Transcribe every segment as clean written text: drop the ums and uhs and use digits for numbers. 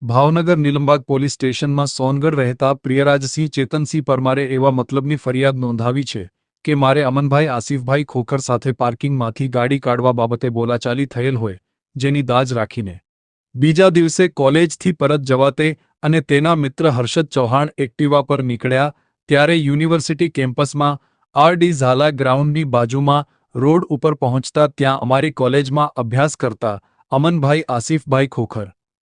Bhavnagar Nilambag police સ્ટેશનમાં સોનગઢ રહેતા પ્રિયરાજસિંહ ચેતનસિંહ પરમારે એવા મતલબની ફરિયાદ નોંધાવી છે કે મારે અમનભાઈ આસિફભાઈ ખોખર સાથે પાર્કિંગમાંથી ગાડી કાઢવા બાબતે બોલાચાલી થયેલ હોય, જેની દાજ રાખીને બીજા દિવસે કોલેજથી પરત જવાતે અને તેના મિત્ર હર્ષદ ચૌહાણ એક્ટિવા પર નીકળ્યા ત્યારે યુનિવર્સિટી કેમ્પસમાં આર.ડી. ઝાલા ગ્રાઉન્ડની બાજુમાં રોડ ઉપર પહોંચતા ત્યાં અમારી કોલેજમાં અભ્યાસ કરતા અમનભાઈ આસિફભાઈ ખોખર,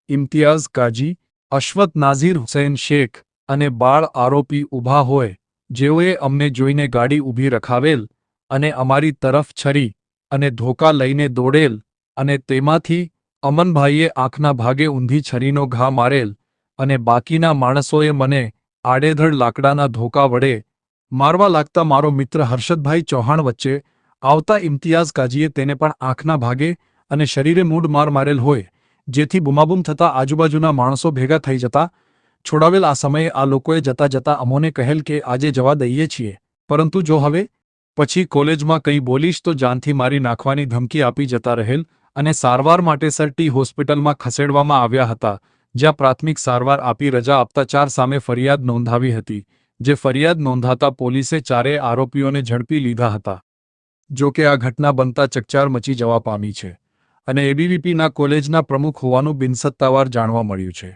ઇમ્તિયાઝ કાજી, અશવત નાઝીર હુસૈન શેખ અને બાળ આરોપી ઊભા હોય, જેઓએ અમને જોઈને ગાડી ઊભી રખાવેલ અને અમારી તરફ છરી અને ધોકા લઈને દોડેલ અને તેમાંથી અમનભાઈએ આંખના ભાગે ઊંધી છરીનો ઘા મારેલ અને બાકીના માણસોએ મને આડેધડ લાકડાના ધોકા વડે મારવા લાગતા મારો મિત્ર હર્ષદભાઈ ચૌહાણ વચ્ચે આવતા ઇમ્તિયાઝ કાજીએ તેને પણ આંખના ભાગે અને શરીરે મૂઢ માર મારેલ હોય, જેથી બૂમાબૂમ થતાં આજુબાજુના માણસો ભેગા થઈ જતા છોડાવેલ। આ સમયે આ લોકોએ જતા જતા અમોને કહેલ કે આજે જવા દઈએ છીએ, પરંતુ જો હવે પછી કોલેજમાં કંઈ બોલીશ તો જાનથી મારી નાખવાની ધમકી આપી જતા રહેલ અને સારવાર માટે સર.ટી. હોસ્પિટલમાં ખસેડવામાં આવ્યા હતા, જ્યાં પ્રાથમિક સારવાર આપી રજા આપતા 4 સામે ફરિયાદ નોંધાવી હતી, જે ફરિયાદ નોંધાતા પોલીસે ચારેય આરોપીઓને ઝડપી લીધા હતા। જો કે આ ઘટના બનતા ચકચાર મચી જવા પામી છે અને એબીવીપીના કોલેજના પ્રમુખ હોવાનું બિનસત્તાવાર જાણવા મળ્યું છે।